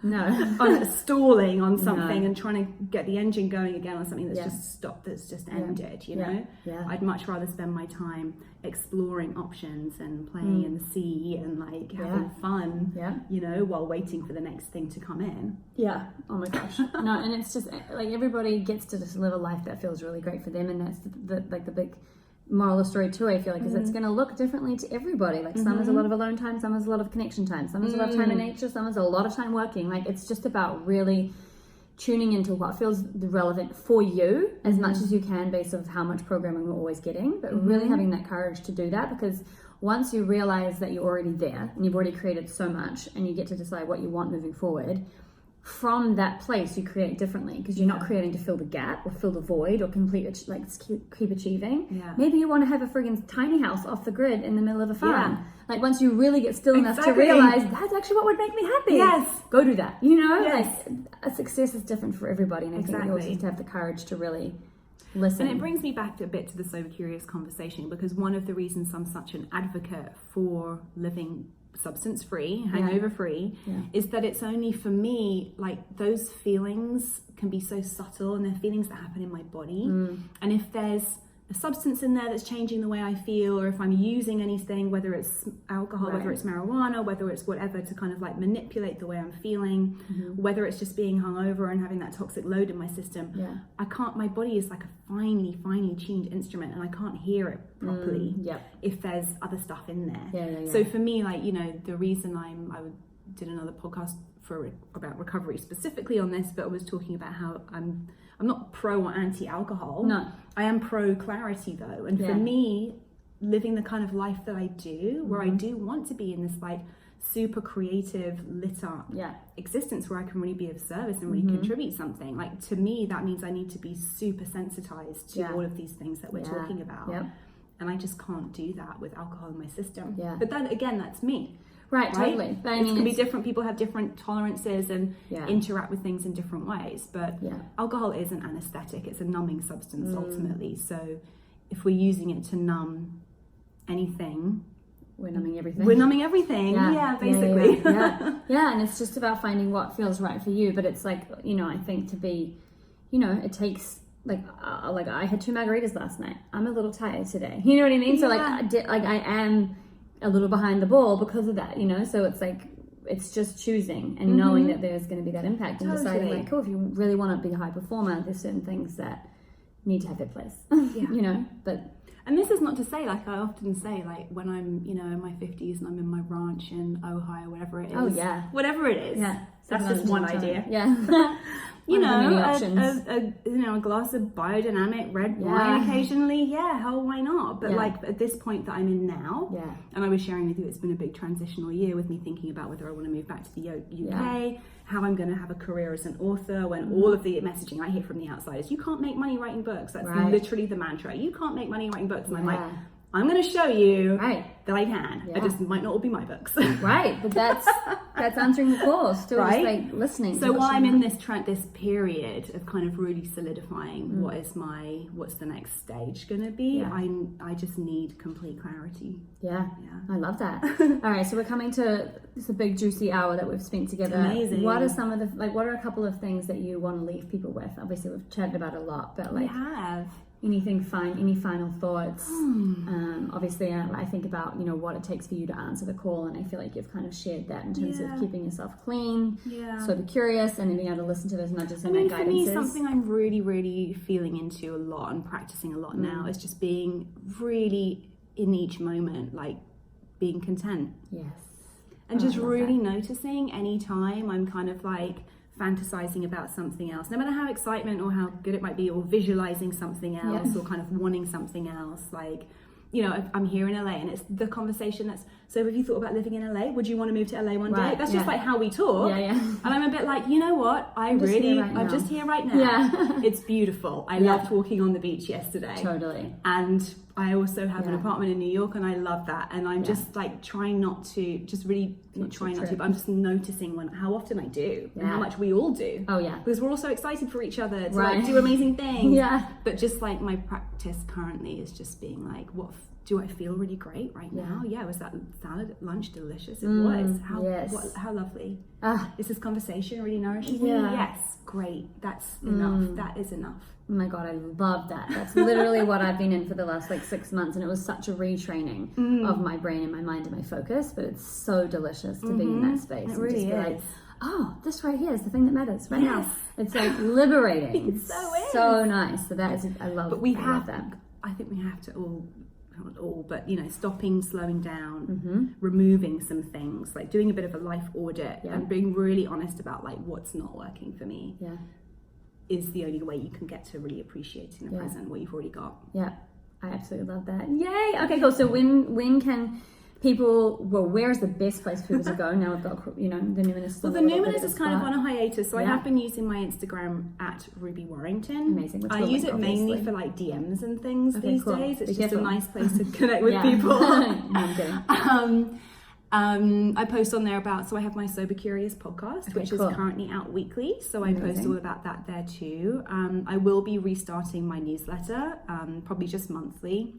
on stalling on something and trying to get the engine going again on something that's just stopped, that's just ended, you know? I'd much rather spend my time exploring options and playing in the sea and like having fun, you know, while waiting for the next thing to come in. Yeah. Oh my gosh. No, and it's just like everybody gets to just live a life that feels really great for them, and that's the big moral of the story too, I feel like, is it's going to look differently to everybody. Like some is a lot of alone time, some is a lot of connection time, some is a lot of time in nature, some is a lot of time working. Like it's just about really tuning into what feels relevant for you as much as you can, based on how much programming we're always getting, but really having that courage to do that, because once you realize that you're already there and you've already created so much and you get to decide what you want moving forward, from that place you create differently, because you're not creating to fill the gap or fill the void or keep achieving. Maybe you want to have a friggin' tiny house off the grid in the middle of a farm. Like once you really get still enough to realize that's actually what would make me happy, go do that, you know. Like a success is different for everybody, and I think you always have to have the courage to really listen. And it brings me back a bit to the sober curious conversation, because one of the reasons I'm such an advocate for living substance free, hangover free, is that it's only for me, like those feelings can be so subtle, and they're feelings that happen in my body. And if there's a substance in there that's changing the way I feel, or if I'm using anything, whether it's alcohol, whether it's marijuana, whether it's whatever, to kind of like manipulate the way I'm feeling, whether it's just being hungover and having that toxic load in my system, I can't, my body is like a finely tuned instrument, and I can't hear it properly if there's other stuff in there. So for me, like, you know, the reason I did another podcast about recovery specifically on this, but I was talking about how I'm not pro or anti-alcohol. No. I am pro clarity though. And for me, living the kind of life that I do, where I do want to be in this like super creative, lit up existence where I can really be of service and really contribute something. Like to me, that means I need to be super sensitized to all of these things that we're talking about. And I just can't do that with alcohol in my system. But then again, that's me. Right, totally. But I mean, it can be different. People have different tolerances and interact with things in different ways. But alcohol is an anesthetic. It's a numbing substance ultimately. So if we're using it to numb anything, we're numbing everything. We're numbing everything. Yeah, basically. Yeah, and it's just about finding what feels right for you. But it's like, you know, I think to be, you know, it takes like I had 2 margaritas last night. I'm a little tired today. You know what I mean? So I am a little behind the ball because of that, you know. So it's like, it's just choosing and knowing that there's going to be that impact and deciding like, cool, if you really want to be a high performer, there's certain things that need to have their place, but. And this is not to say, like I often say, like when I'm, in my 50s and I'm in my ranch in Ohio, whatever it is. Oh, yeah. Whatever it is. Yeah. That's just one idea. Yeah. A glass of biodynamic red wine occasionally. Yeah, hell, why not? But like at this point that I'm in now, and I was sharing with you, it's been a big transitional year with me thinking about whether I want to move back to the UK, how I'm going to have a career as an author, when all of the messaging I hear from the outside is, you can't make money writing books. That's literally the mantra. You can't make money writing books. And I'm like, I'm going to show you that I can. It just might not all be my books. Right, but that's answering the call, still just like listening. So while I'm in this period of kind of really solidifying what's the next stage going to be, I just need complete clarity. Yeah, I love that. All right, so we're coming to this a big juicy hour that we've spent together. Amazing. What are some of what are a couple of things that you want to leave people with? Obviously, we've chatted about a lot, but like. We have. Any final thoughts? Obviously, I think about what it takes for you to answer the call, and I feel like you've kind of shared that in terms of keeping yourself clean, sort of curious, and then being able to listen to those nudges and guidances. For me, something I'm really, really feeling into a lot and practicing a lot now is just being really in each moment, like being content. Yes. And just really noticing any time I'm kind of like fantasizing about something else, no matter how excitement or how good it might be, or visualizing something else, or kind of wanting something else, like I'm here in LA and it's the conversation that's, so have you thought about living in LA? Would you want to move to LA one day? That's just like how we talk. And I'm a bit like, you know what, I'm just here right now. It's beautiful. I loved walking on the beach yesterday. Totally. And I also have an apartment in New York and I love that. And I'm just like trying not to, but I'm just noticing how often I do and how much we all do. Oh yeah. Because we're all so excited for each other to like do amazing things. Yeah. But just like my practice currently is just being like, do I feel really great right now? Yeah, was that salad at lunch delicious? It was. How lovely. Is this conversation really nourishing me? Yes, great. That's enough. That is enough. Oh my God, I love that. That's literally what I've been in for the last 6 months, and it was such a retraining of my brain and my mind and my focus, but it's so delicious to be in that space. It really is. Like, oh, this right here is the thing that matters right now. It's like liberating. It so is. So nice. So that is, I love that. I think we have to stopping, slowing down, removing some things, like doing a bit of a life audit and being really honest about like what's not working for me is the only way you can get to really appreciating the present, what you've already got. Yeah, I absolutely love that. Yay! Okay, cool. So when can people, where's the best place for people to go? Now we've got, the Numinous. Well, the Numinous is kind of on a hiatus, so I have been using my Instagram at Ruby Warrington. Amazing. I use it mainly for like DMs and things these days. It's just a nice place to connect with people. No, I'm kidding. I post on there so I have my Sober Curious podcast, which is currently out weekly. So I post all about that there too. I will be restarting my newsletter, probably just monthly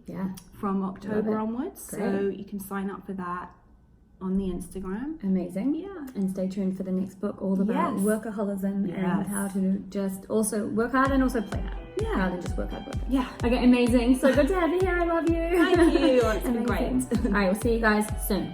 from October onwards. Great. So you can sign up for that on the Instagram. Amazing. Yeah. And stay tuned for the next book, all about workaholism and how to just also work hard and also play hard. Yeah. Rather than just work hard. Yeah. Okay, amazing. So good to have you here. I love you. Thank you. It's been great. All right, we'll see you guys soon.